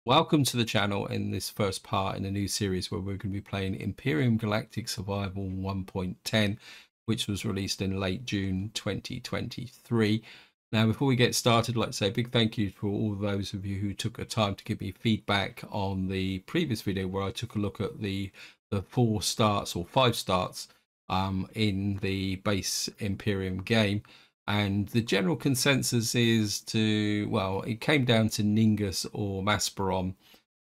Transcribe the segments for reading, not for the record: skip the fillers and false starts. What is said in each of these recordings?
Welcome to the channel in this first part in a new series where we're going to be playing Empyrion Galactic Survival 1.10, which was released in late June 2023. Now, before we get started, I'd like to say a big thank you for all those of you who took the time to give me feedback on the previous video where I took a look at the 4 starts or 5 starts in the base Empyrion game. And the general consensus is well, it came down to Ningus or Masperon.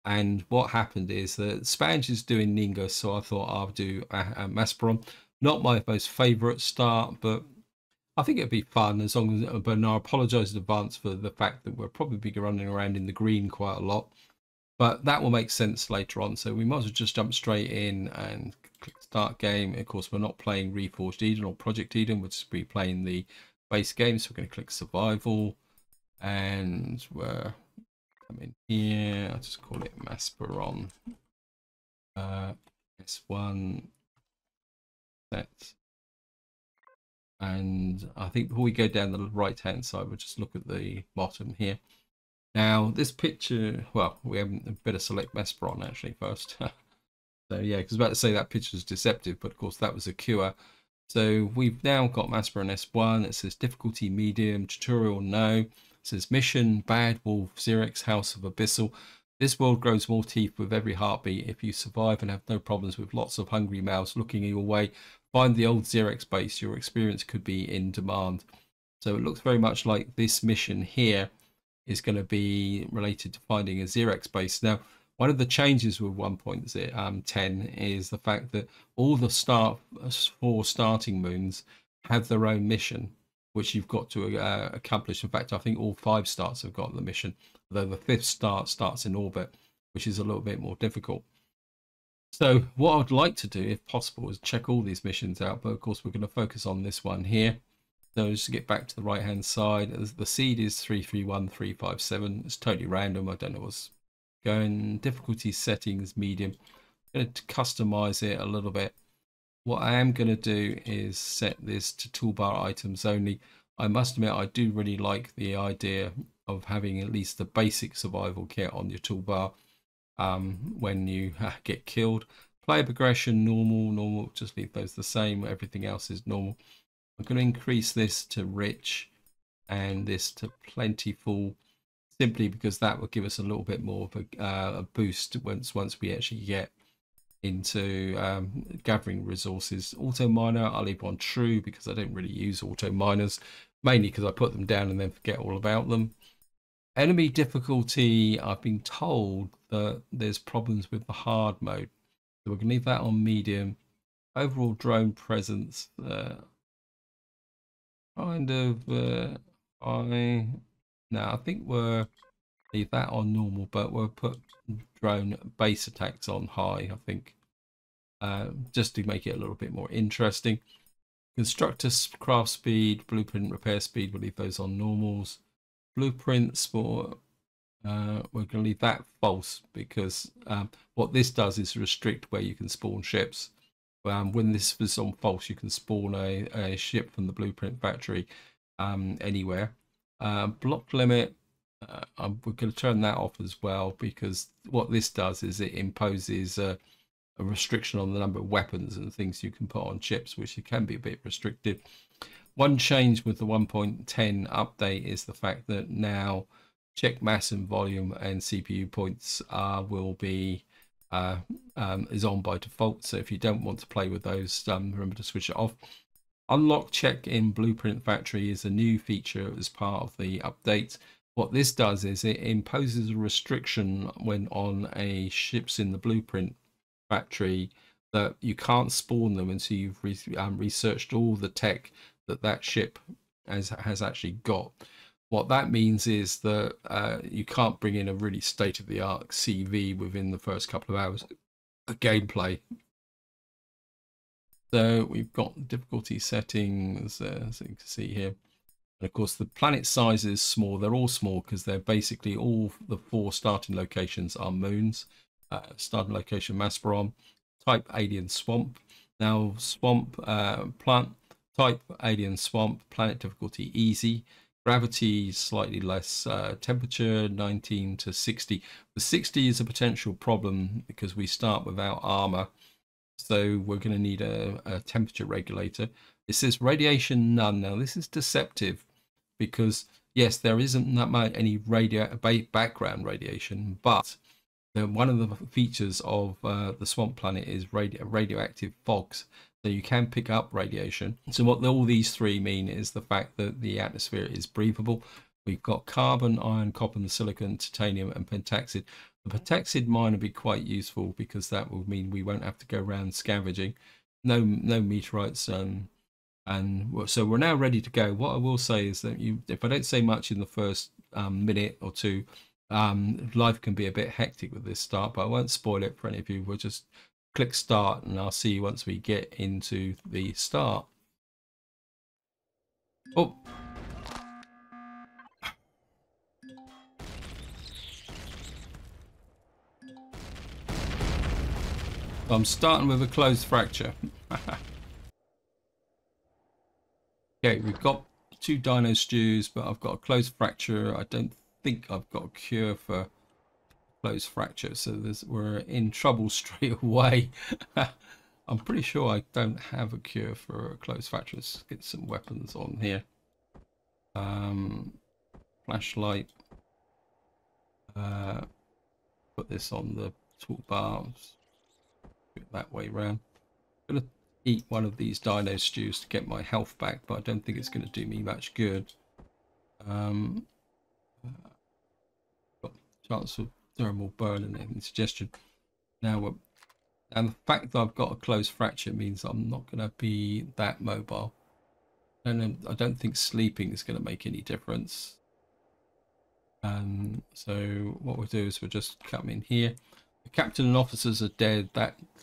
And what happened is that Spange is doing Ningus, so I thought I'll do Masperon. Not my most favourite start, but I think it'd be fun as long as. But I apologise in advance for the fact that we'll probably be running around in the green quite a lot. But that will make sense later on, so we might as well just jump straight in and click start game. Of course, we're not playing Reforged Eden or Project Eden, we'll just be playing the base game. So we're going to click survival and we're coming here. I'll just call it Masperon S1 set. And I think before we go down the right hand side, we'll just look at the bottom here. Now this picture, well, we haven't better select Masperon actually first. So yeah, because I was about to say that picture is deceptive, but of course that was a cure. So we've now got Masperon S1. It says difficulty medium, tutorial no. It says mission bad wolf Xerex House of Abyssal. This world grows more teeth with every heartbeat. If you survive and have no problems with lots of hungry mouths looking your way, find the old Xerex base. Your experience could be in demand. So it looks very much like this mission here is going to be related to finding a Xerex base. Now, one of the changes with 1.10 is the fact that all the 4 starting moons have their own mission, which you've got to accomplish. In fact, I think all 5 starts have got the mission, although the 5th start starts in orbit, which is a little bit more difficult. So what I'd like to do, if possible, is check all these missions out. But of course, we're going to focus on this one here. So just to get back to the right hand side, the seed is 331357. It's totally random. I don't know what's going. Difficulty settings medium. I'm going to customize it a little bit. What I am going to do is set this to toolbar items only. I must admit I do really like the idea of having at least the basic survival kit on your toolbar when you get killed. Player progression normal, just leave those the same. Everything else is normal. I'm going to increase this to rich and this to plentiful, simply because that will give us a little bit more of a boost once we actually get into gathering resources. Auto miner I'll leave on true because I don't really use auto miners, mainly because I put them down and then forget all about them. Enemy difficulty, I've been told that there's problems with the hard mode, so we're going to leave that on medium. Overall drone presence, kind of I think we'll leave that on normal, but we'll put drone base attacks on high, I think, just to make it a little bit more interesting. Constructor craft speed, blueprint repair speed, we'll leave those on normals. Blueprints for we're going to leave that false because what this does is restrict where you can spawn ships. When this was on false, you can spawn a ship from the blueprint factory anywhere. Block limit, we're going to turn that off as well, because what this does is it imposes a restriction on the number of weapons and things you can put on ships, which can be a bit restrictive. One change with the 1.10 update is the fact that now check mass and volume and CPU points will be is on by default. So if you don't want to play with those, remember to switch it off. Unlock check in blueprint factory is a new feature as part of the update. What this does is it imposes a restriction when on a ships in the blueprint factory that you can't spawn them until you've researched all the tech that ship has actually got. What that means is that you can't bring in a really state-of-the-art CV within the first couple of hours of gameplay. So we've got difficulty settings, as you can see here. And of course, the planet size is small. They're all small because they're basically all the 4 starting locations are moons. Starting location Masperon, type alien swamp. Now swamp plant type alien swamp, planet difficulty easy. Gravity slightly less. Temperature 19 to 60. The 60 is a potential problem because we start without armor, so we're going to need a temperature regulator. It says radiation none. Now this is deceptive because yes, there isn't that much any background radiation, but one of the features of the swamp planet is radioactive fogs, so you can pick up radiation. So what all these three mean is the fact that the atmosphere is breathable. We've got carbon, iron, copper, silicon, titanium, and pentaxid. The pentaxid mine will be quite useful because that will mean we won't have to go around scavenging. No meteorites. And so we're now ready to go. What I will say is that if I don't say much in the first minute or two, life can be a bit hectic with this start, but I won't spoil it for any of you. We'll just click start and I'll see you once we get into the start. Oh, I'm starting with a closed fracture. Okay, we've got 2 dino stews, but I've got a closed fracture. I don't think I've got a cure for closed fracture, so we're in trouble straight away. I'm pretty sure I don't have a cure for a closed fracture. Let's get some weapons on here. Flashlight. Put this on the toolbar. That way round. I'm gonna eat one of these dino stews to get my health back, but I don't think it's going to do me much good. Got chance of thermal burn and indigestion. Now, and the fact that I've got a closed fracture means I'm not going to be that mobile. And I don't think sleeping is going to make any difference. So what we'll do is we'll just come in here. The captain and officers are dead.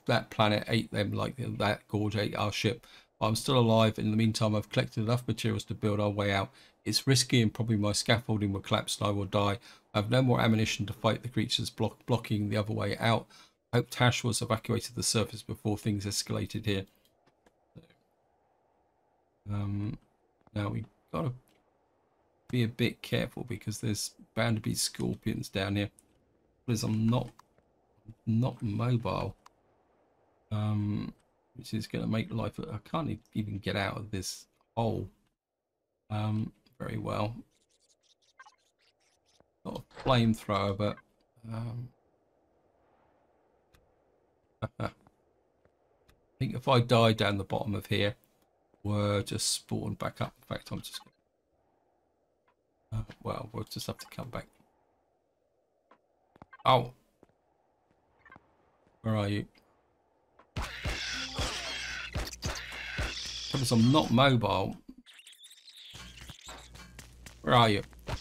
That planet ate them like that gorge ate our ship. But I'm still alive. In the meantime, I've collected enough materials to build our way out. It's risky and probably my scaffolding will collapse and I will die. I have no more ammunition to fight the creatures blocking the other way out. I hope Tash was evacuated the surface before things escalated here. Now we've got to be a bit careful because there's bound to be scorpions down here. Because I'm not mobile, which is going to make life. I can't even get out of this hole very well. Not a flamethrower, but I think if I die down the bottom of here, we're just spawned back up. In fact, I'm just well, we'll just have to come back. Oh, where are you? Because I'm not mobile. Where are you? I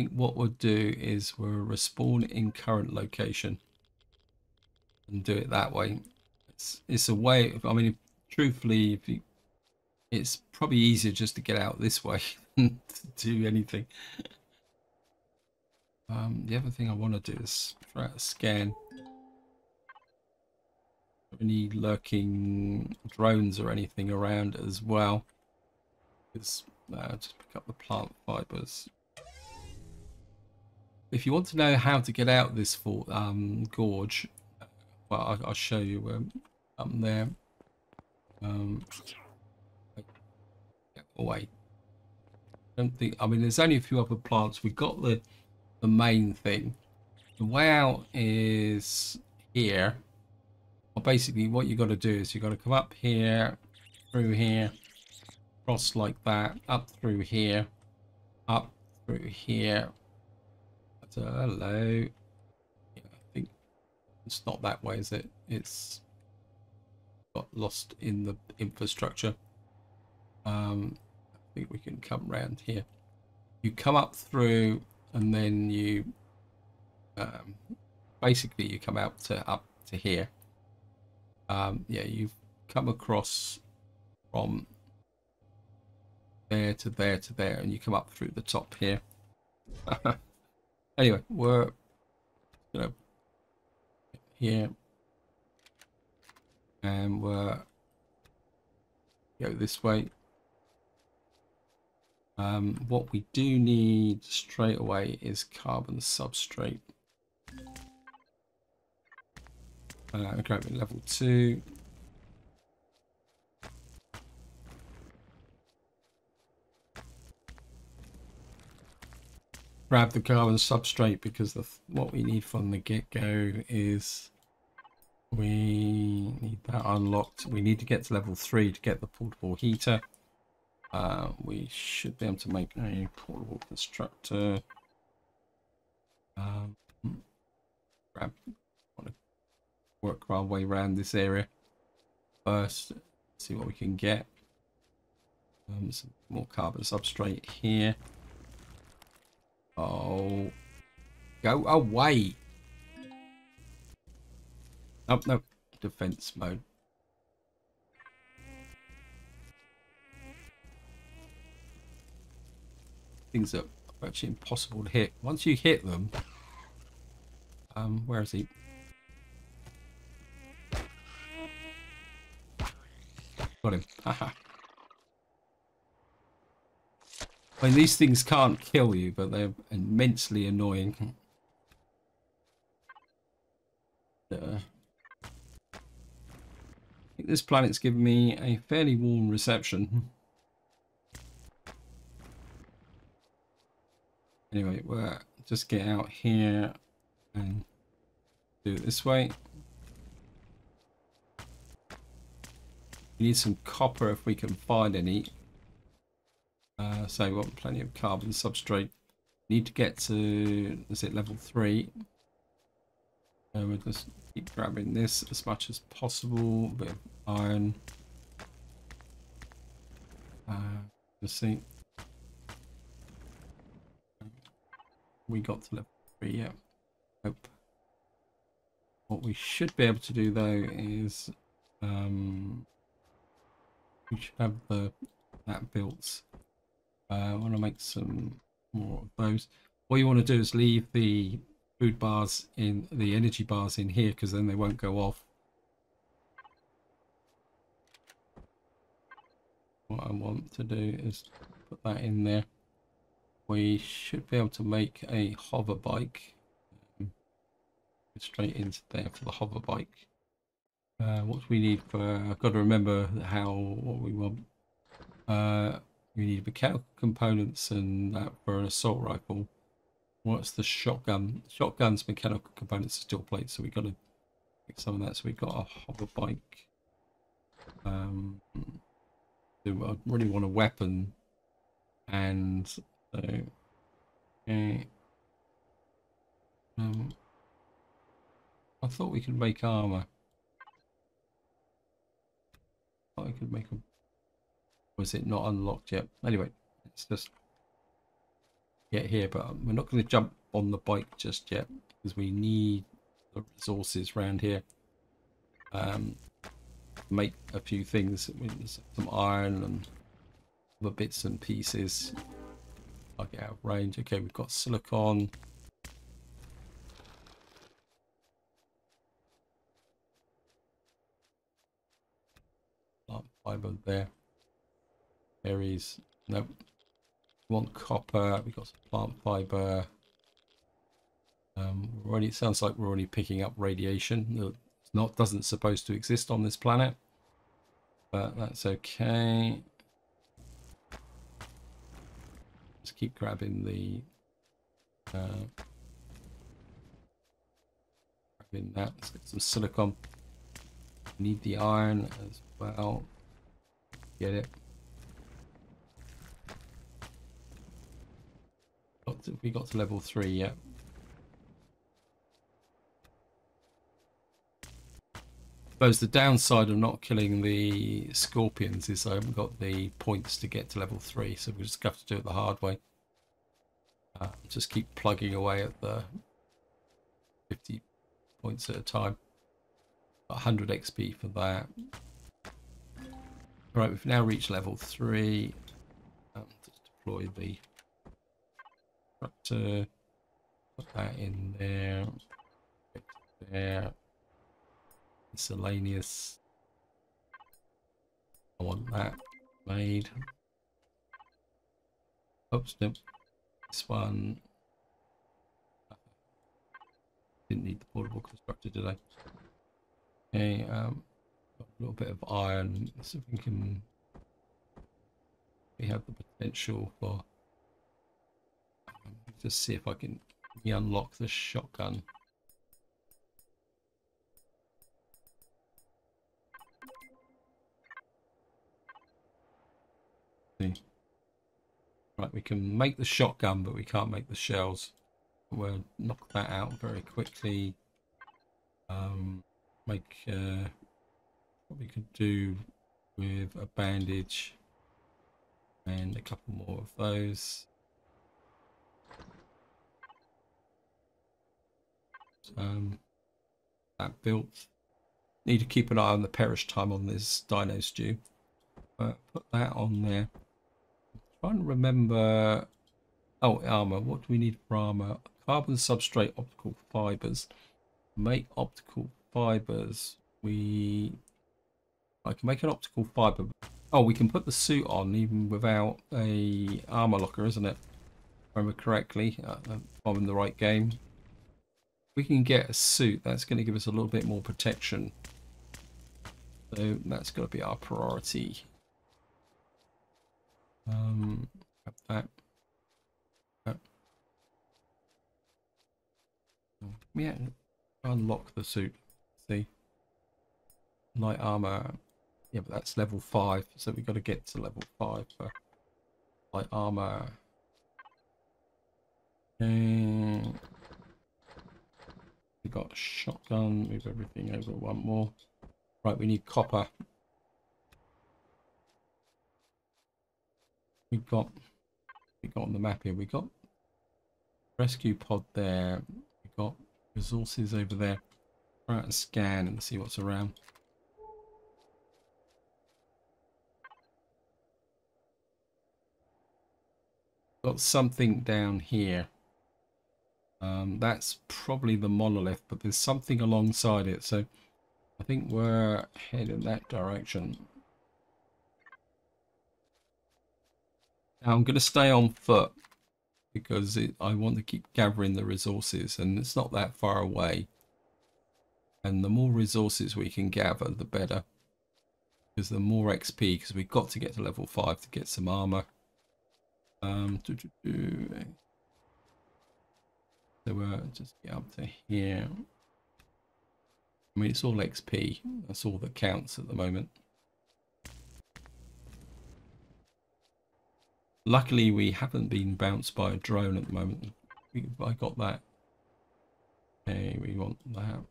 think what we'll do is we'll respawn in current location and do it that way. It's a way. I mean, truthfully, it's probably easier just to get out this way than to do anything. The other thing I want to do is try out a scan. Any lurking drones or anything around as well. Just pick up the plant fibers. If you want to know how to get out this gorge, well, I'll show you up there. Get away. Don't think. I mean, there's only a few other plants. We've got the main thing. The way out is here. Well, basically, what you got to do is you got to come up here, through here, cross like that, up through here, up through here. So, hello. Yeah, I think it's not that way, is it? It's got lost in the infrastructure. I think we can come around here. You come up through, and then you basically you come out to up to here. Yeah, you've come across from there to there to there, and you come up through the top here. Anyway, we're gonna here, and we're go this way. What we do need straight away is carbon substrate. Okay, level 2. Grab the carbon substrate because what we need from the get-go is we need that unlocked. We need to get to level 3 to get the portable heater. We should be able to make a portable constructor. Want to work our way around this area first. See what we can get. Some more carbon substrate here. Oh, go away! Oh no, defense mode. Things that are actually impossible to hit. Once you hit them, where is he? Got him. Haha. I mean, these things can't kill you, but they're immensely annoying. I think this planet's given me a fairly warm reception. Anyway, we'll just get out here and do it this way. We need some copper if we can find any. So we want plenty of carbon substrate. Need to get to, is it level 3? We'll just keep grabbing this as much as possible. A bit of iron. Let's see. We got to level 3, yeah. Nope. What we should be able to do though is we should have that built. I want to make some more of those. What you want to do is leave the food bars in, the energy bars in here, because then they won't go off. What I want to do is put that in there. We should be able to make a hover bike. Straight into there for the hover bike. What do we need for? I've got to remember what we want. We need mechanical components and that for an assault rifle. What's the shotgun? Shotgun's mechanical components are steel plates, so we've got to make some of that. So we've got a hover bike. I really want a weapon, and so okay. I thought we could make armor. I thought I could make a. Was it not unlocked yet? Anyway, let's just get here, but we're not going to jump on the bike just yet because we need the resources around here. Make a few things, some iron and other bits and pieces. I'll get out of range. Okay, we've got silicon. Plant fiber there. Berries. Nope. We want copper. We've got some plant fiber. It sounds like we're already picking up radiation. It's doesn't supposed to exist on this planet, but that's okay. Just keep grabbing the grabbing that. Let's get some silicon. Need the iron as well. Get it. We got to level 3 yet. I suppose the downside of not killing the scorpions is I haven't got the points to get to level 3, so we just have to do it the hard way. Just keep plugging away at the 50 points at a time. 100 XP for that. Right, we've now reached level 3. Just deploy the structure. Put that in there. There. Miscellaneous. I want that. Made. Oops, nope. This one. Didn't need the portable constructor, did I? Okay, got a little bit of iron. Let's see if we can. We have the potential for. Just see if I can unlock the shotgun. See. Right, we can make the shotgun, but we can't make the shells. We'll knock that out very quickly. Make what we could do with a bandage and a couple more of those. That built. Need to keep an eye on the perish time on this dino stew. But put that on there. I'm trying to remember. Oh, armor. What do we need for armor? Carbon substrate, optical fibers. Make optical fibers. I can make an optical fiber. Oh, we can put the suit on even without a armor locker, isn't it? If I remember correctly, if I'm in the right game. We can get a suit. That's going to give us a little bit more protection. So that's got to be our priority. That. Yeah, unlock the suit. See, light armor. Yeah, but that's level 5, so we've got to get to level 5 for light armor. And we got a shotgun. Move everything over one more. Right, we need copper. We got on the map here. We got rescue pod there. We got resources over there. Try out and scan and see what's around. Got something down here. That's probably the monolith, but there's something alongside it, so I think we're heading that direction. Now I'm going to stay on foot because I want to keep gathering the resources, and it's not that far away. And the more resources we can gather, the better. Because the more XP, because we've got to get to level 5 to get some armor. So we're just get up to here. I mean, it's all XP. That's all that counts at the moment. Luckily, we haven't been bounced by a drone at the moment. I got that. Okay, we want that.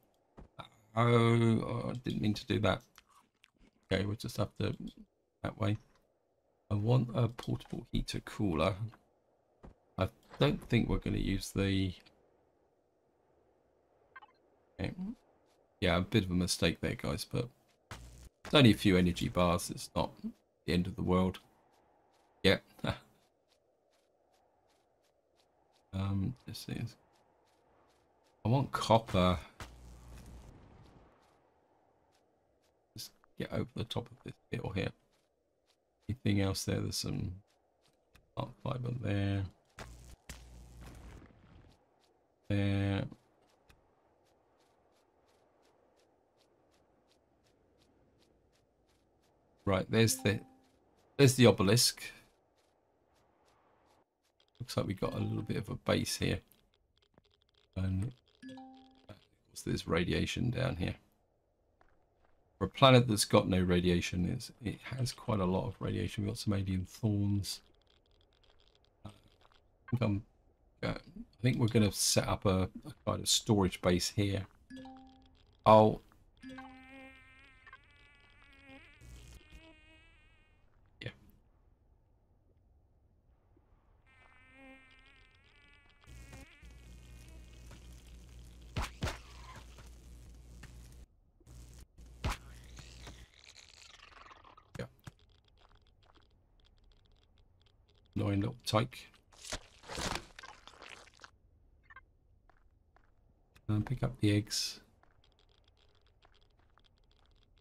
Oh, I didn't mean to do that. Okay, we'll just have to that way. I want a portable heater cooler. I don't think we're going to use the... Okay. Yeah, a bit of a mistake there, guys, but it's only a few energy bars. It's not the end of the world. Yeah. This is... I want copper. Just get over the top of this hill here. Anything else there? There's some plant fiber there. There. Right, there's the obelisk. Looks like we got a little bit of a base here. And there's radiation down here. For a planet that's got no radiation, it has quite a lot of radiation. We've got some alien thorns. I think we're going to set up a kind of storage base here. Oh. Yeah. Yeah. Annoying little tyke. And pick up the eggs.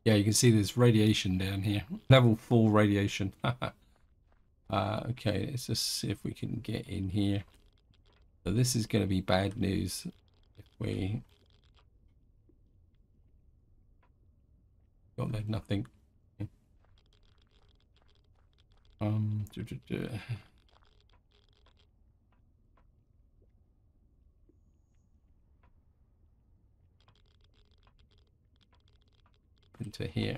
Yeah, you can see there's radiation down here. Level 4 radiation. Okay, let's just see if we can get in here. So this is going to be bad news if we got there, nothing. Um, into here.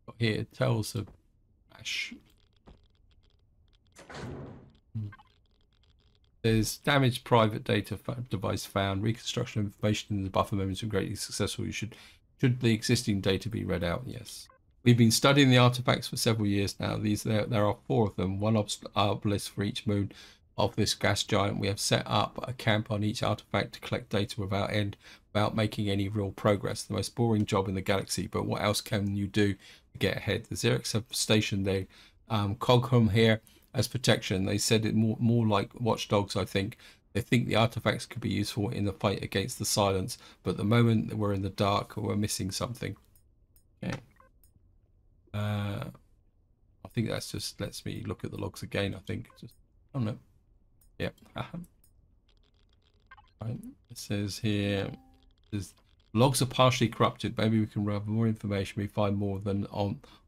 Got here tells of ash. There's damaged private data device found. Reconstruction of information in the buffer memories are greatly successful. Should the existing data be read out? Yes. We've been studying the artifacts for several years now. There are 4 of them, one obelisk for each moon of this gas giant. We have set up a camp on each artifact to collect data without end, without making any real progress. The most boring job in the galaxy, but what else can you do to get ahead? The Xerix have stationed their Cogham here as protection. They said it more like watchdogs, I think. They think the artifacts could be useful in the fight against the silence, but at the moment we're in the dark or we're missing something. Okay. I think that's just lets me look at the logs again. I think just oh no, yeah. Right. It says here, logs are partially corrupted. Maybe we can have more information. We find more than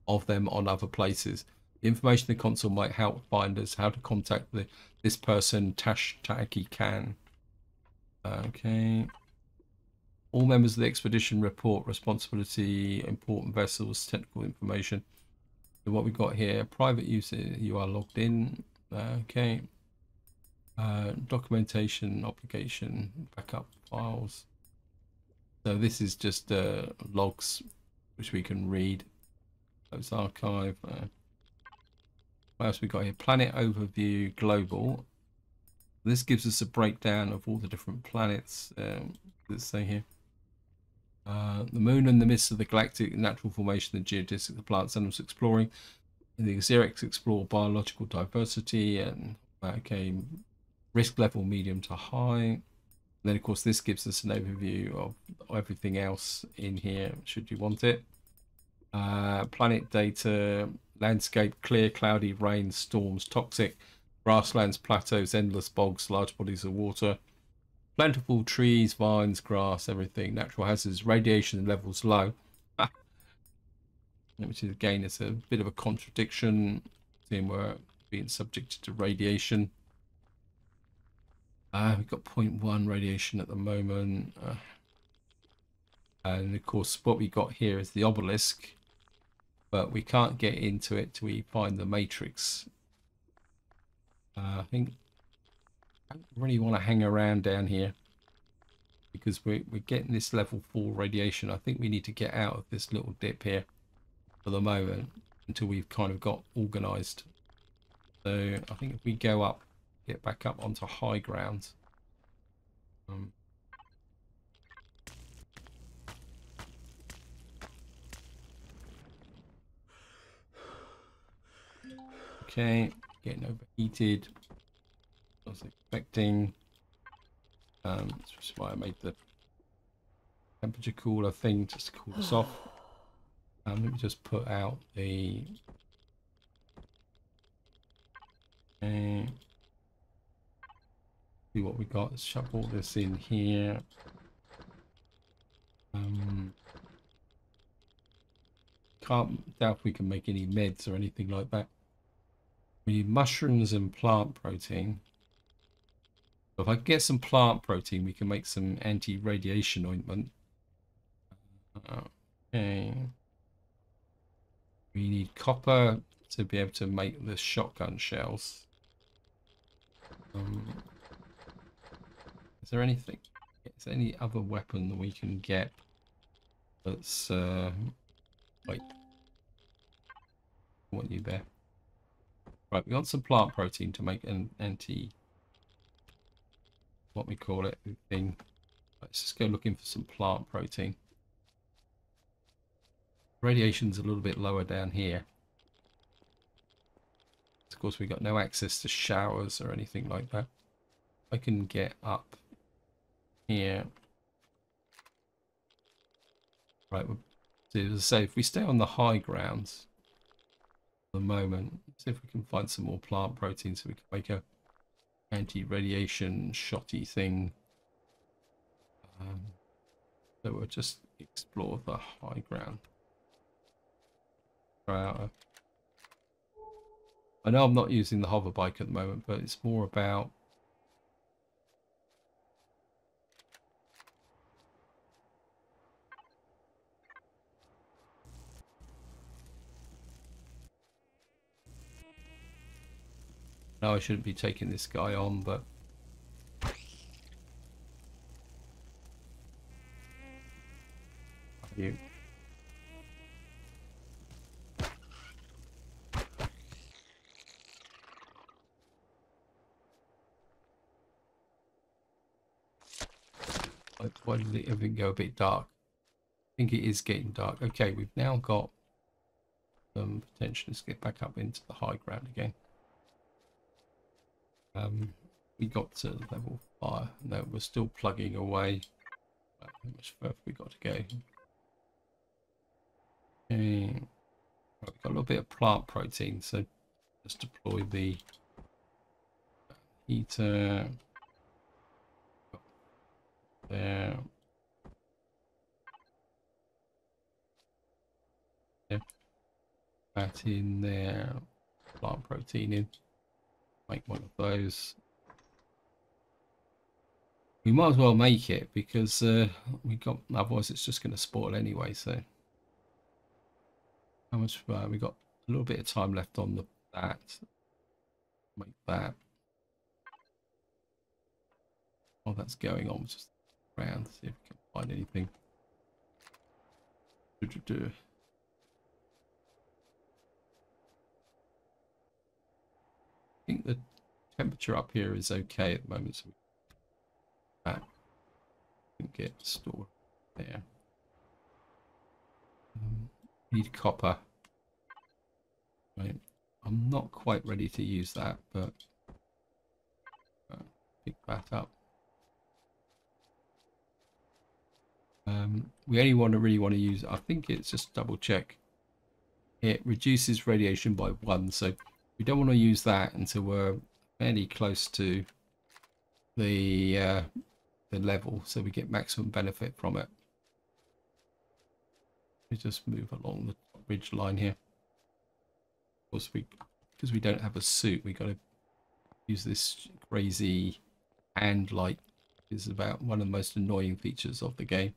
of them on other places. The information in the console might help find us how to contact this person, Taki Khan. Okay. All members of the expedition report responsibility, important vessels, technical information. So what we got here, private user, you are logged in. Okay. Documentation, obligation, backup files. So this is just logs which we can read. Those archive. What else we got here? Planet overview, global. This gives us a breakdown of all the different planets. Let's say here. The moon in the midst of the galactic natural formation, the geodesic, the plants, animals exploring. And the Xerix explore biological diversity and okay, risk level medium to high. And then of course this gives us an overview of everything else in here should you want it. Planet data, landscape, clear, cloudy, rain, storms, toxic, grasslands, plateaus, endless bogs, large bodies of water, plentiful trees, vines, grass, everything, natural hazards, radiation levels low. Which is again, it's a bit of a contradiction, seeing we're being subjected to radiation. We've got 0.1 radiation at the moment. And of course, what we got here is the obelisk, but we can't get into it till we find the matrix. I think I don't really want to hang around down here because we're getting this level 4 radiation. I think we need to get out of this little dip here for the moment until we've kind of got organized. So I think if we go up, get back up onto high ground. Okay, getting overheated. I was expecting. That's why I made the temperature cooler thing just to cool us off. Let me just put out the. Okay. See what we got. Let's shove all this in here. Can't doubt we can make any meds or anything like that. We need mushrooms and plant protein. If I get some plant protein, we can make some anti-radiation ointment. Okay. We need copper to be able to make the shotgun shells. Is there anything? Is there any other weapon that we can get that's wait. I want you there. Right, we got some plant protein to make an what we call it thing. Let's just go looking for some plant protein. Radiation's a little bit lower down here. Of course, we got no access to showers or anything like that. I can get up here. Right, so as I say, if we stay on the high grounds for the moment, see if we can find some more plant protein so we can make a anti-radiation shotty thing. So we'll just explore the high ground. Try out I know I'm not using the hover bike at the moment, but it's more about no, I shouldn't be taking this guy on, but you. Why did it even go a bit dark? I think it is getting dark. Okay, we've now got some potential. Let's get back up into the high ground again. We got to level 5. No, we're still plugging away. How much further we got to go? Okay. Right, we've got a little bit of plant protein, so let's deploy the heater there. Yeah. That in there. Plant protein in. Make one of those. We might as well make it because we got otherwise it's just going to spoil anyway. So how much we got? A little bit of time left on that. Make that. While that's going on, just around see if we can find anything. I think the temperature up here is okay at the moment, so that can get stored there. Need copper. Right, I'm not quite ready to use that, but pick that up. We only really want to use. I think it's just double check. It reduces radiation by 1, so we don't want to use that until we're fairly close to the level, so we get maximum benefit from it. We just move along the ridge line here. Of course, because we don't have a suit, we got to use this crazy hand light. Is about one of the most annoying features of the game.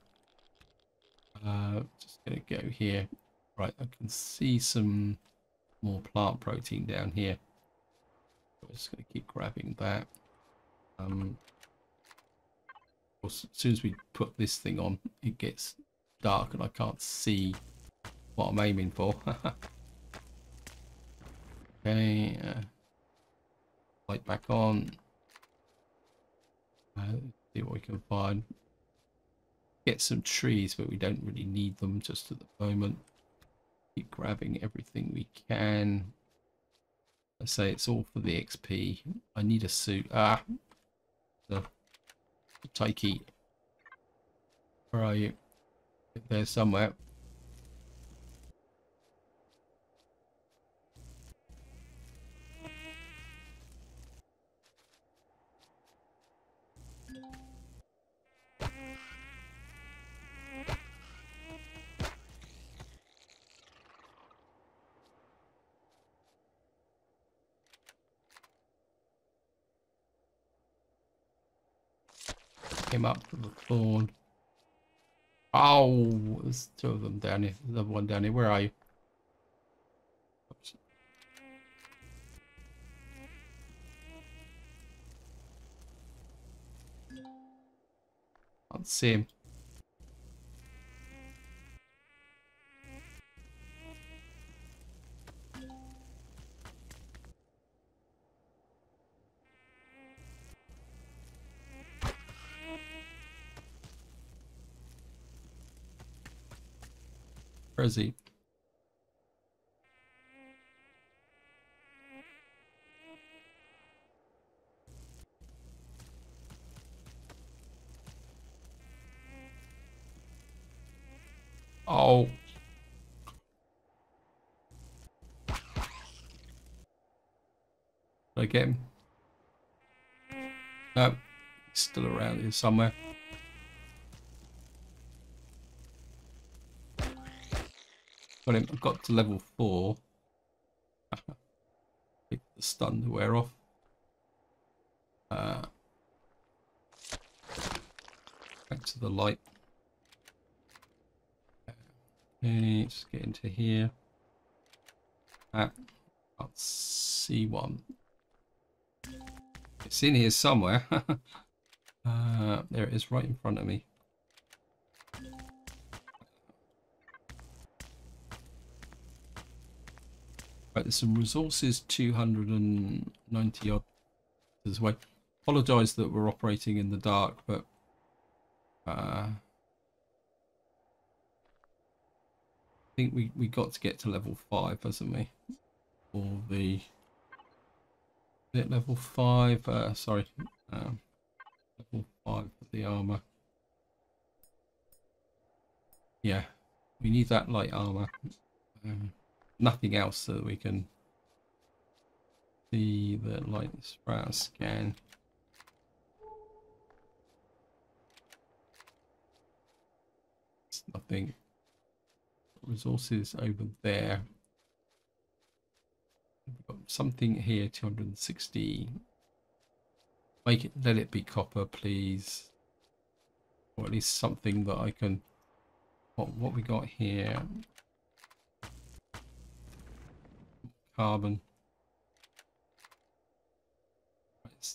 Just gonna go here. Right, I can see some more plant protein down here. I'm just gonna keep grabbing that. Of course, as soon as we put this thing on, it gets dark and I can't see what I'm aiming for. Okay, light back on. See what we can find. Get some trees, but we don't really need them just at the moment. Keep grabbing everything we can. I say it's all for the XP. I need a suit. The Taiki. Where are you? There somewhere. Came up to the thorn. Oh, there's 2 of them down here. There's another one down here. Where are you? Oops. Can't see him. Where is he? Oh. Did I get him? No. He's still around here somewhere. Got him. I've got to level 4. Pick the stun to wear off. Back to the light. Okay, let's get into here. I'll see one. It's in here somewhere. There it is, right in front of me. Right, there's some resources, 290 odd as well. Apologise that we're operating in the dark, but I think we got to get to level 5, hasn't we? Or the level 5. Sorry, level 5 for the armor. Yeah, we need that light armor. Nothing else so that we can see the light sprout scan. It's nothing. Resources over there. We've got something here, 260. Make it, let it be copper, please. Or at least something that I can. What we got here? Carbon.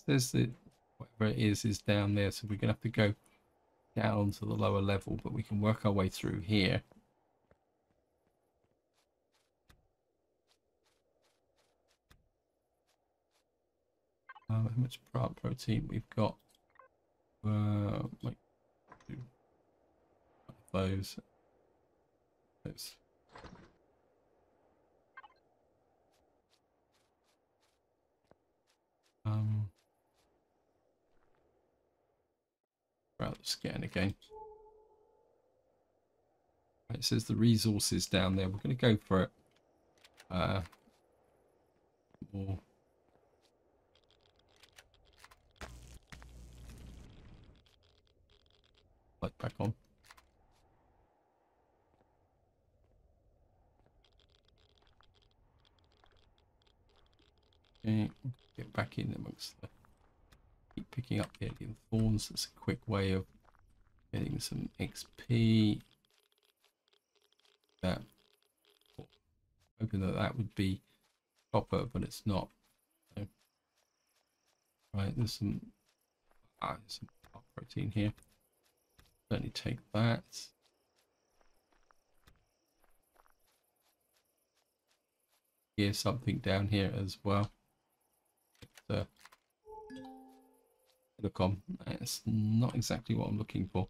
There's the whatever it is down there, so we're gonna have to go down to the lower level, but we can work our way through here. How much plant protein we've got? Like those. About the scan again. It says the resources down there. We're going to go for it. More. Light back on. Okay, get back in amongst the. Keep picking up the alien thorns. That's a quick way of getting some XP. That. Hoping that that would be copper, but it's not. So, right, there's some protein here. Certainly take that. Here's something down here as well. Look on. It's not exactly what I'm looking for.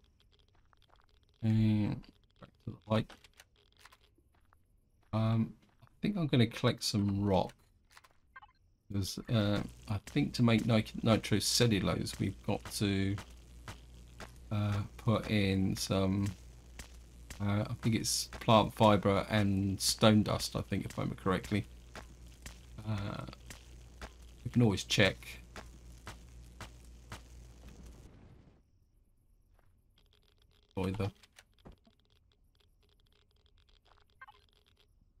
And back to the light. I think I'm going to collect some rock. Because I think to make nitrocellulose, we've got to put in some. I think it's plant fiber and stone dust. I think, if I remember correctly. We can always check. The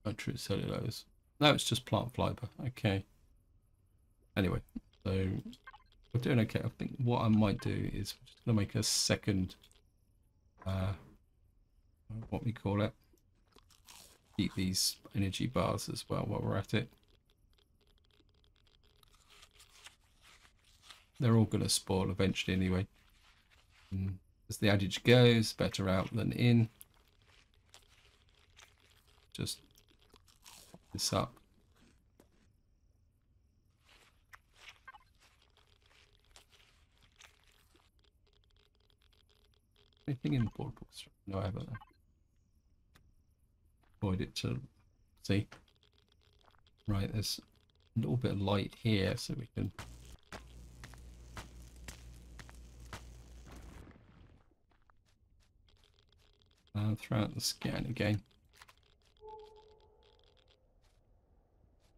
nitrocellulose. No, it's just plant fiber. Okay. Anyway, so we're doing okay. I think what I might do is we're just gonna make a second what we call it. Keep these energy bars as well while we're at it. They're all gonna spoil eventually anyway. As the adage goes, better out than in. Just pop this up. Anything in the board books? No, I haven't. Avoid it to see. Right, there's a little bit of light here, so we can. Throw out the scan again.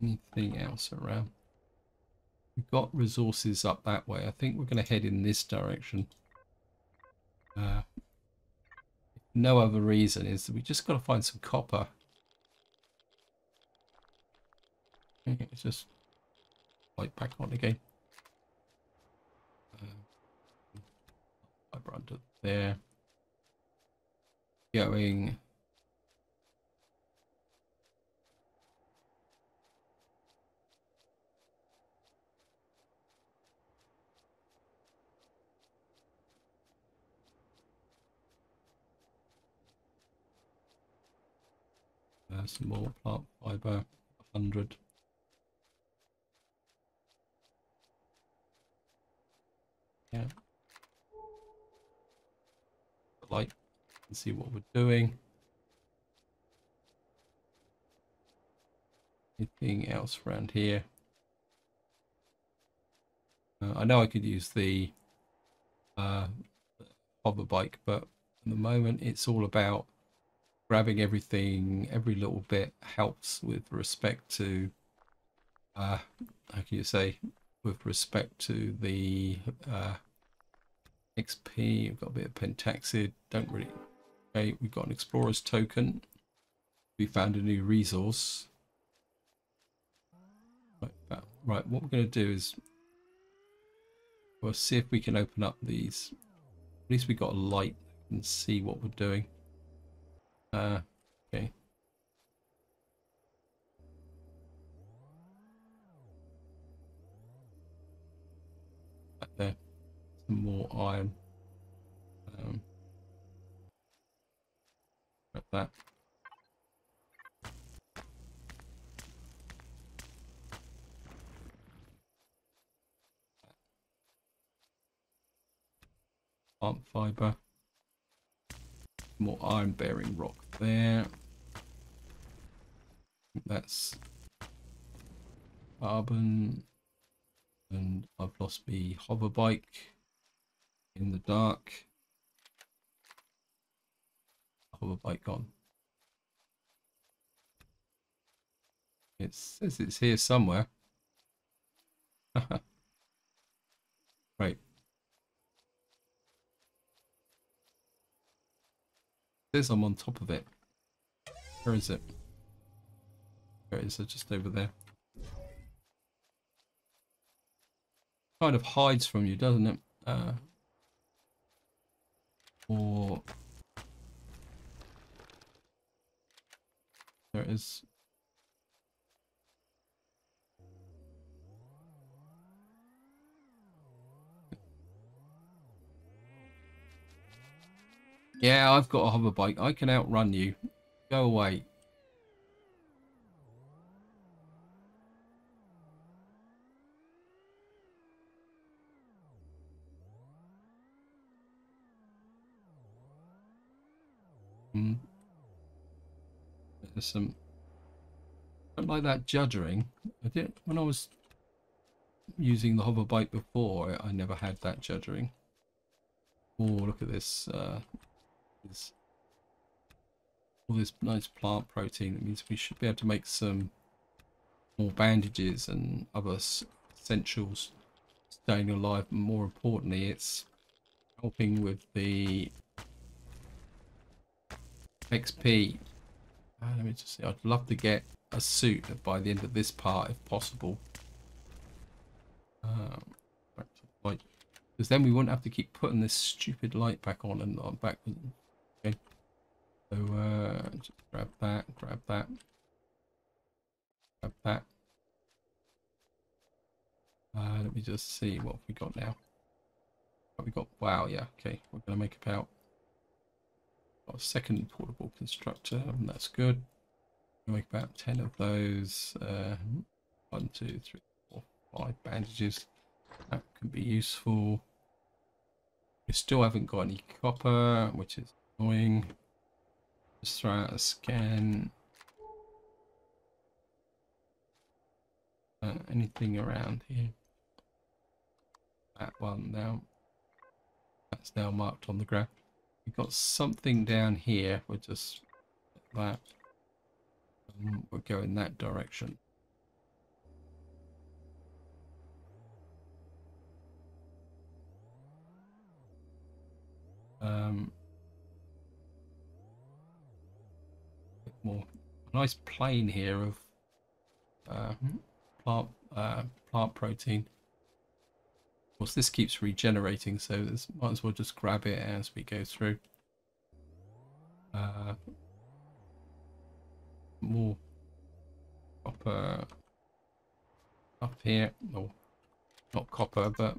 Anything else around? We've got resources up that way. I think we're going to head in this direction. No other reason is that we just got to find some copper. Okay, it's just light back on again. Fiber under there. Going. Some more plant fiber, 100. Yeah. The light and see what we're doing. Anything else around here? I know I could use the hover bike, but at the moment it's all about grabbing everything. Every little bit helps with respect to how can you say, with respect to the XP. We've got a bit of pentaxid. Don't really. Okay, we've got an explorer's token. We found a new resource. Right, what we're going to do is we'll see if we can open up these. At least we got a light and see what we're doing. Okay. Back there. Some more iron. Like that. Plant fiber. More iron bearing rock there. That's carbon. And I've lost the hover bike in the dark. Hover bike gone. It says it's here somewhere. Right. It says I'm on top of it. Where is it? Where is it? Just over there. Kind of hides from you, doesn't it? Or there it is. Yeah, I've got a hover bike. I can outrun you. Go away. There's some. I don't like that juddering. I did when I was using the hover bike before. I never had that juddering. Oh, look at this. All this nice plant protein. That means we should be able to make some more bandages and other essentials staying alive. And more importantly, it's helping with the XP. Let me just see. I'd love to get a suit by the end of this part if possible. Back to the light, because then we wouldn't have to keep putting this stupid light back on and on back. Okay. So just grab that, grab that, grab that. Let me just see what we got now. What we got? Wow, yeah. Okay, we're gonna make about a second portable constructor, and that's good. We'll make about 10 of those. 1, 2, 3, 4, 5 bandages. That can be useful. We still haven't got any copper, which is annoying. Just throw out a scan. Anything around here? That one now. That's now marked on the graph. we've got something down here. We'll just that. We'll go in that direction. More a nice plane here of plant protein. Of course, this keeps regenerating, so this might as well just grab it as we go through. More copper up here. No, not copper, but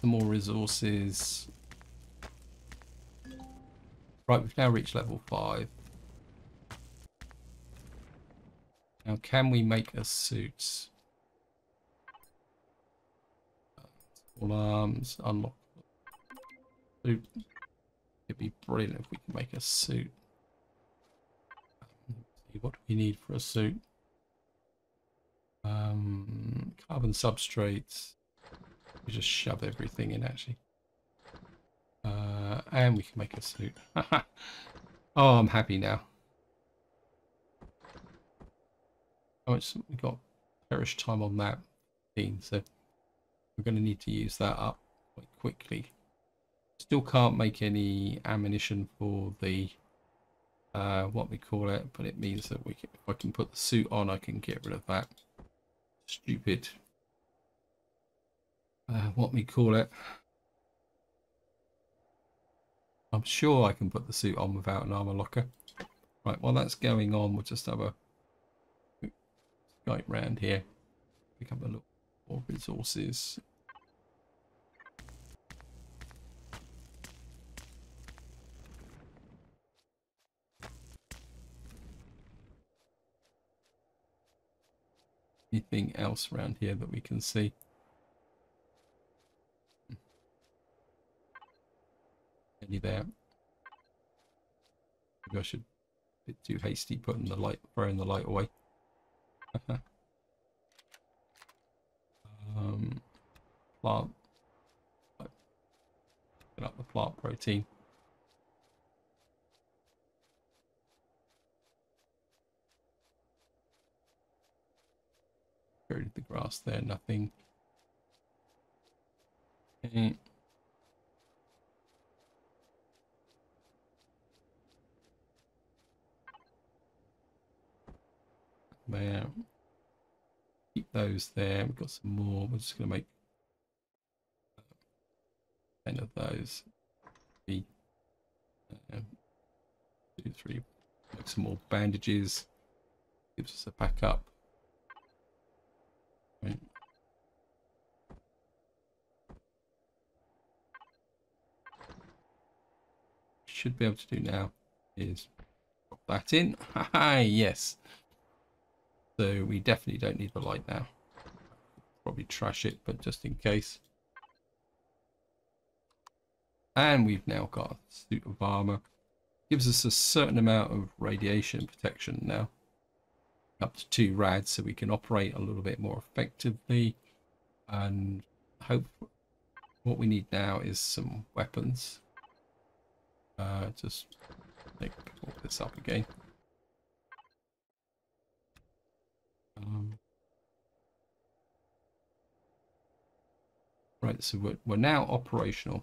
some more resources. Right, we've now reached level 5. Now, can we make a suit? All arms, unlock suit. It'd be brilliant if we can make a suit. See, what do we need for a suit? Carbon substrates. We just shove everything in, actually. And we can make a suit. Oh, I'm happy now. How much we got? Perish time on that thing, so we're going to need to use that up quite quickly. Still can't make any ammunition for the what we call it, but it means that we can, if I can put the suit on, I can get rid of that stupid what we call it. I'm sure I can put the suit on without an armor locker. Right, while that's going on, we'll just have a right round here, pick up a little more resources. Anything else around here that we can see? Any there? Maybe I should a bit too hasty putting the light, throwing the light away. Plant. Get up the plant protein. Buried the grass there, nothing. Okay. There. Keep those there. We've got some more. We're just going to make 10 of those. 2, 3. Make some more bandages. Gives us a backup. Right. Should be able to do now is drop that in. Haha, yes. So we definitely don't need the light now. Probably trash it, but just in case. And we've now got a suit of armor. Gives us a certain amount of radiation protection now. Up to 2 rads, so we can operate a little bit more effectively. And hope what we need now is some weapons. Just pick all this up again. Right, so we're now operational.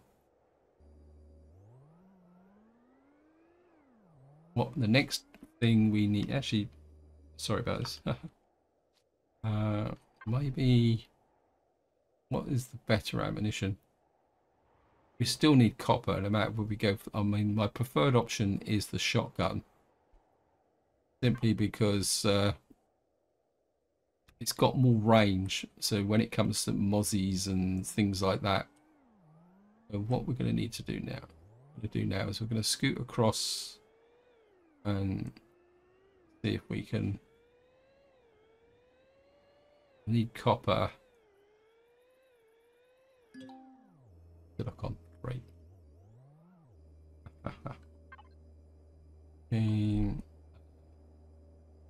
What the next thing we need? Actually, sorry about this. Maybe what is the better ammunition? We still need copper, no matter where we go. I mean, my preferred option is the shotgun, simply because it's got more range. So when it comes to mozzies and things like that, so what we're going to need to do now, is we're going to scoot across and see if we can. I need copper. Good luck on. Great. And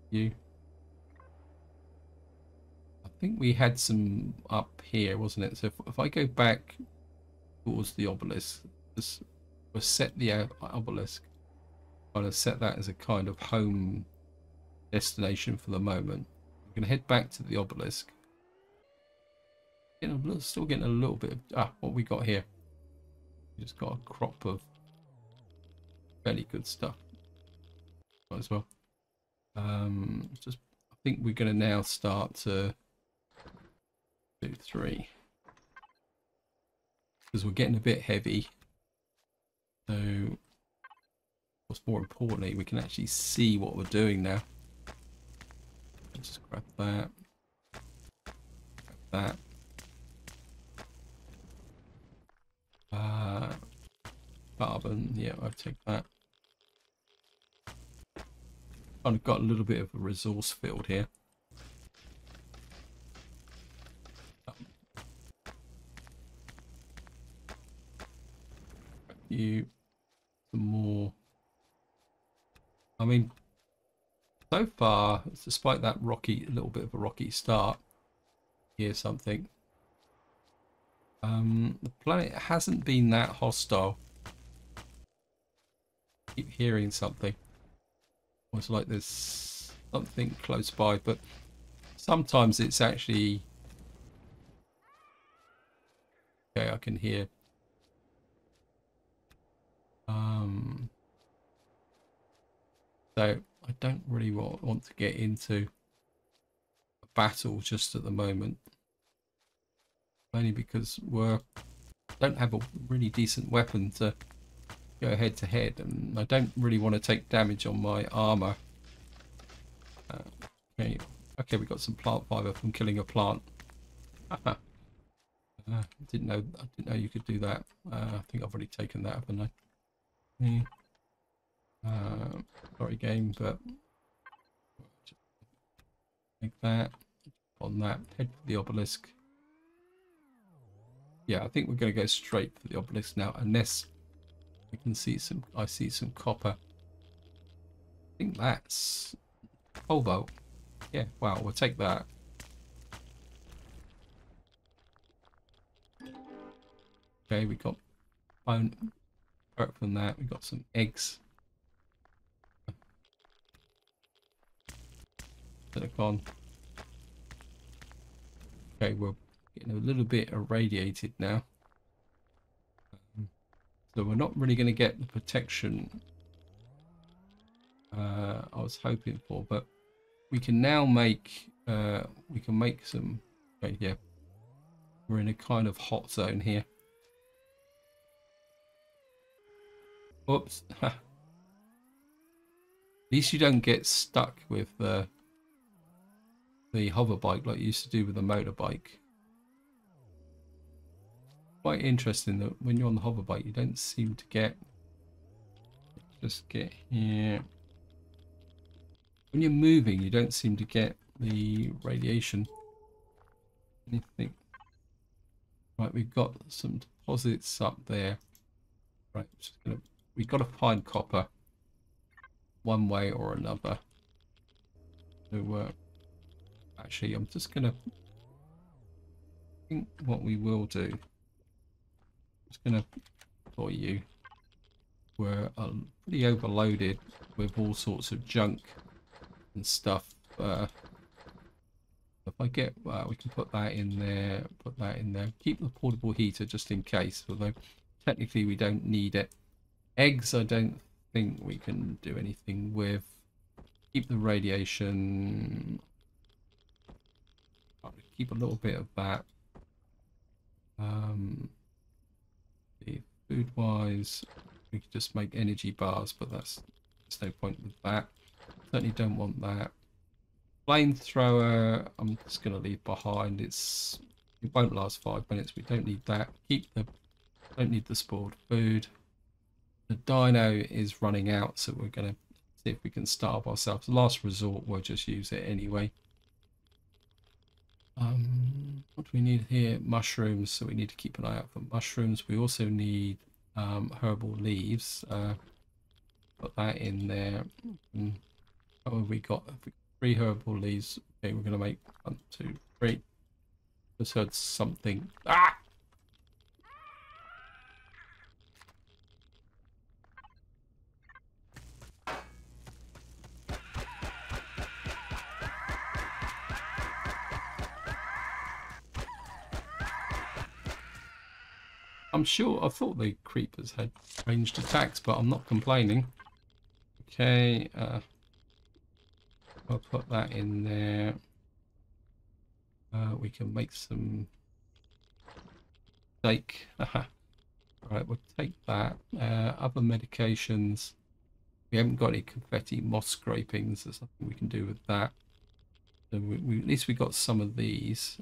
you. I think we had some up here, wasn't it? So if I go back towards the obelisk, We'll set the obelisk. I'm going to set that as a kind of home destination for the moment. We're going to head back to the obelisk. Still getting a little bit of what we got here. We just got a crop of fairly good stuff as well. Just I think we're going to now start to do 3 because we're getting a bit heavy. So what's more importantly, we can actually see what we're doing now. Let's just grab that. Grab that. Carbon, yeah, I'll take that. Kind of got a little bit of a resource field here. Some more. I mean, so far, despite that little bit of a rocky start, here's something. The planet hasn't been that hostile. Keep hearing something. It's like there's something close by, but sometimes it's actually okay. I can hear. So I don't really want to get into a battle just at the moment, only because we don't have a really decent weapon to go head to head, and I don't really want to take damage on my armor. Okay, we got some plant fiber from killing a plant. I didn't know you could do that. I think I've already taken that, haven't I? Sorry, game, but like that. On that, head for the obelisk. Yeah, I think we're going to go straight for the obelisk now, unless we can see some. I see some copper. I think that's Volvo. Yeah, wow, we'll take that. Okay, we got bone. Apart from that, we got some eggs. Silicon. Okay, we're getting a little bit irradiated now. So we're not really going to get the protection I was hoping for, but we can now make some. Okay, yeah, we're in a kind of hot zone here. Oops. At least you don't get stuck with the hover bike like you used to do with the motorbike. Quite interesting that when you're on the hover bike, you don't seem to get. Just get here. When you're moving, you don't seem to get the radiation. Anything. Right, we've got some deposits up there. Right, we've got to find copper one way or another. So actually, I'm just gonna think what we will do. Just gonna for you. We're pretty overloaded with all sorts of junk and stuff. If I get, we can put that in there. Put that in there. Keep the portable heater just in case. Although technically we don't need it. Eggs, I don't think we can do anything with. Keep the radiation. Keep a little bit of that. Food wise, we could just make energy bars, but there's no point with that. Certainly don't want that. Flamethrower, I'm just going to leave behind. It won't last 5 minutes. We don't need that. Don't need the spoiled food. The dino is running out, so we're going to see if we can starve ourselves. Last resort, we'll just use it anyway. What do we need here? Mushrooms, so we need to keep an eye out for mushrooms. We also need herbal leaves. Put that in there. What have we got? 3 herbal leaves. Okay, we're going to make 1, 2, 3. Just heard something. Ah! I'm sure, I thought the creepers had ranged attacks, but I'm not complaining. Okay, I'll put that in there. We can make some steak. Right, we'll take that. Other medications. We haven't got any confetti moss scrapings. There's nothing we can do with that. So at least we got some of these.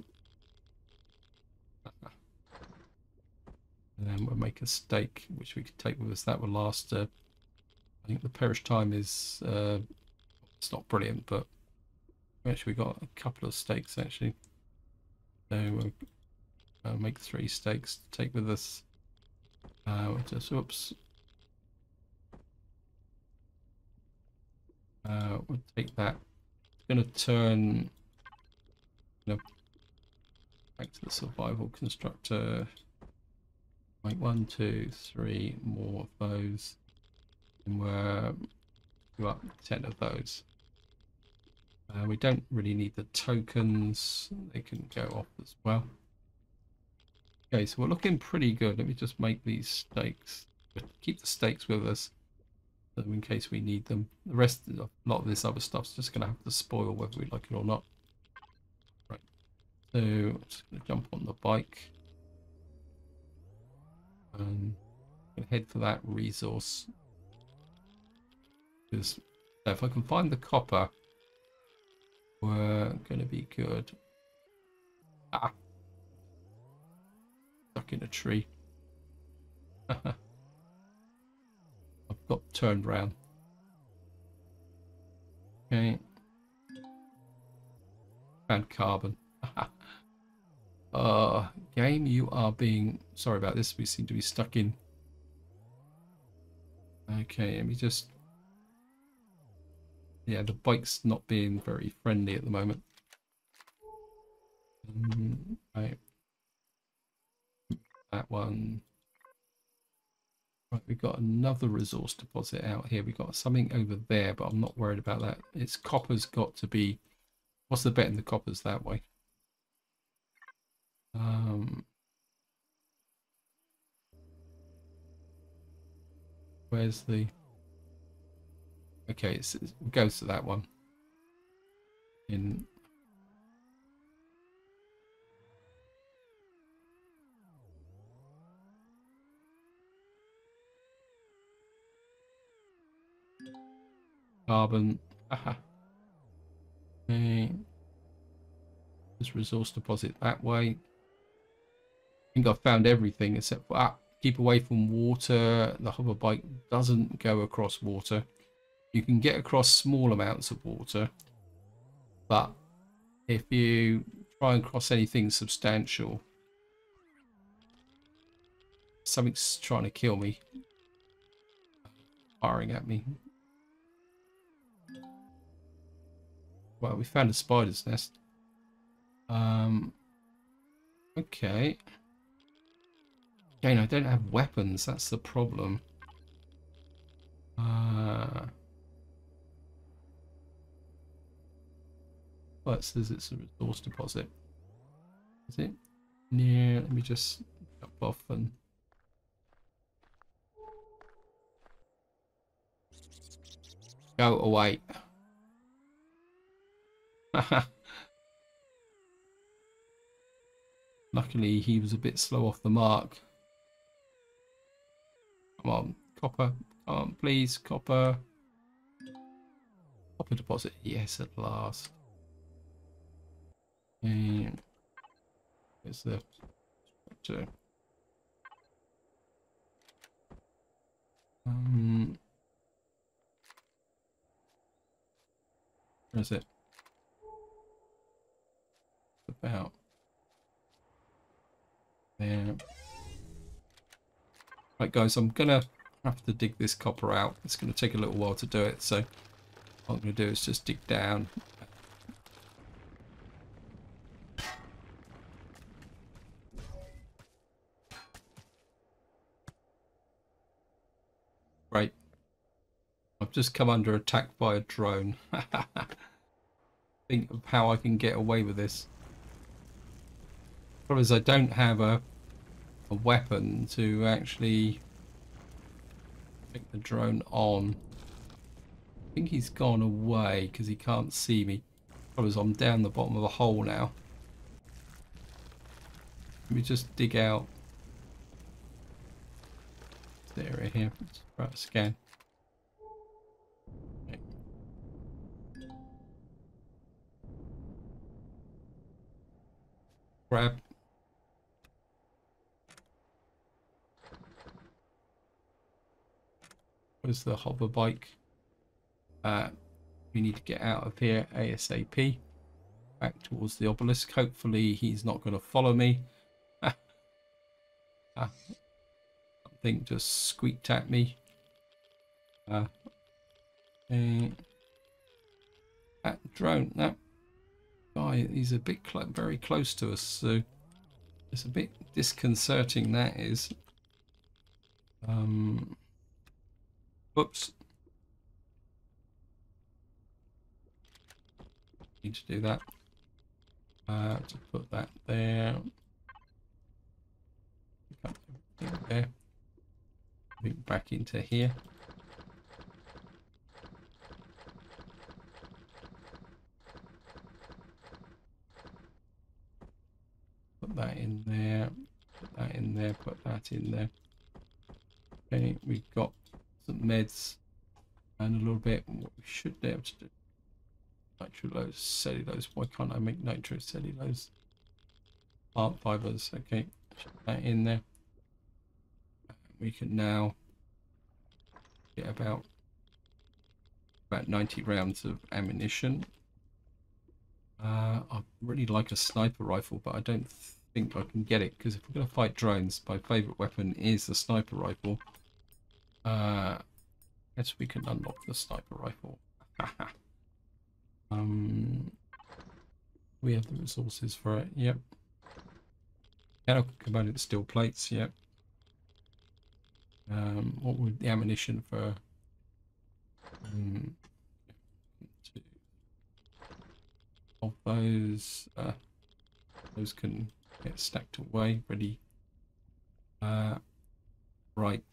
And then we'll make a steak, which we could take with us. That will last. I think the perish time is. It's not brilliant, but actually we got a couple of steaks actually. So we'll make 3 steaks to take with us. Just whoops. We'll take that. It's going to turn. Back to the survival constructor. Like 1, 2, 3 more of those, and we're up 10 of those. We don't really need the tokens; they can go off as well. Okay, so we're looking pretty good. Let me just make these steaks. Keep the steaks with us, so in case we need them. The rest, a lot of this other stuff's just going to have to spoil whether we like it or not. Right. So I'm just going to jump on the bike. I'm going to head for that resource. Because if I can find the copper, we're going to be good. Ah! Stuck in a tree. I've got turned round. Okay. Found carbon. Game, you are being... Sorry about this, we seem to be stuck in... Okay, let me just... Yeah, the bike's not being very friendly at the moment. Right. That one. Right, we've got another resource deposit out here. We've got something over there, but I'm not worried about that. It's copper's got to be... What's the bet in the copper's that way? Where's the... Okay, it goes to that one. In... Carbon. Aha. Okay. This resource deposit that way. I think I've found everything except for keep away from water. The hover bike doesn't go across water. You can get across small amounts of water, but if you try and cross anything substantial, something's trying to kill me, firing at me. Well, we found a spider's nest. Okay. Again, I don't have weapons. That's the problem. Well, it says it's a resource deposit. Is it? Yeah, let me just jump off and... Go away. Luckily, he was a bit slow off the mark. Come on, copper. Come on, please, copper. Copper deposit. Yes, at last. And here's the structure. Where is it? About there. Right, guys, I'm gonna have to dig this copper out. It's gonna take a little while to do it, so what I'm gonna do is just dig down. Right. I've just come under attack by a drone. Think of how I can get away with this. Problem is I don't have a a weapon to actually take the drone on. I think he's gone away because he can't see me. Because I'm down the bottom of a hole now. Let me just dig out this area here. Let's try to scan. Okay. Grab. Where's the hover bike? We need to get out of here ASAP. Back towards the obelisk. Hopefully he's not going to follow me. Something just squeaked at me. Okay. That drone, that guy, he's a bit very close to us, so it's a bit disconcerting, that is. Oops. Need to do that. To put that there. There. Back into here. Put that in there. Put that in there. Put that in there. Okay, we've got some meds and a little bit. What we should be able to do. Nitrocellulose, cellulose. Why can't I make nitrocellulose? Plant fibers. Okay, put that in there. We can now get about 90 rounds of ammunition. I'd really like a sniper rifle, but I don't think I can get it because if we're going to fight drones, my favourite weapon is the sniper rifle. Guess we can unlock the sniper rifle. We have the resources for it. Yep. Mechanical component steel plates. Yep. What would the ammunition for? Of those can get stacked away. Ready. Right.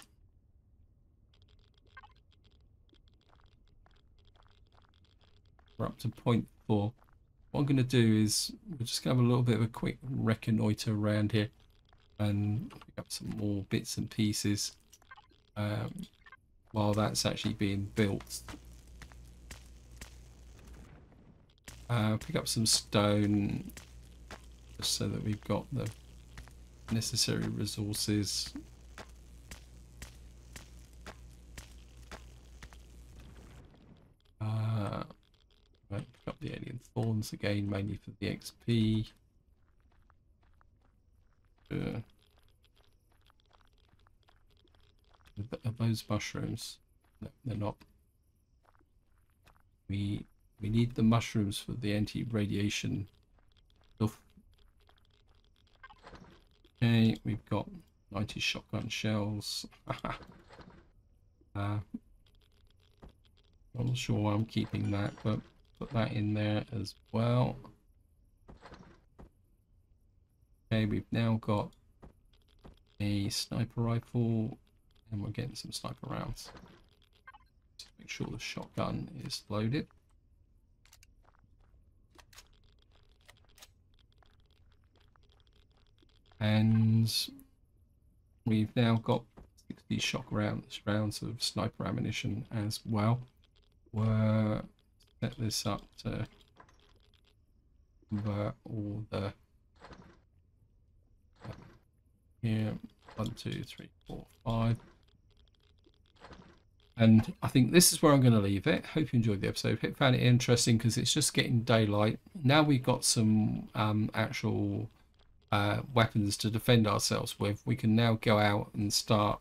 We're up to 0.4. What I'm going to do is we're just going to have a little bit of a quick reconnoiter around here and pick up some more bits and pieces while that's actually being built. Pick up some stone just so that we've got the necessary resources. Right, pick up the alien thorns again, mainly for the XP. Are those mushrooms? No, they're not. We need the mushrooms for the anti-radiation stuff. Okay, we've got 90 shotgun shells. I'm not sure why I'm keeping that, but put that in there as well. Okay, we've now got a sniper rifle and we're getting some sniper rounds. Just make sure the shotgun is loaded. And we've now got 60 shock rounds of sniper ammunition as well. We'll set this up to convert all the here 1, 2, 3, 4, 5. And I think this is where I'm going to leave it. Hope you enjoyed the episode. Hope you found it interesting because it's just getting daylight. Now we've got some actual weapons to defend ourselves with. We can now go out and start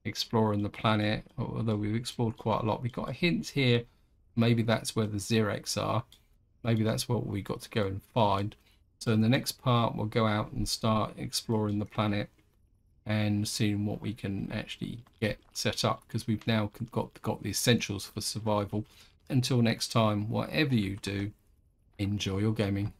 exploring the planet. Although we've explored quite a lot, we've got a hint here. Maybe that's where the Xerax are. Maybe that's what we got to go and find. So in the next part, we'll go out and start exploring the planet and seeing what we can actually get set up, because we've now got the essentials for survival. Until next time, whatever you do, enjoy your gaming.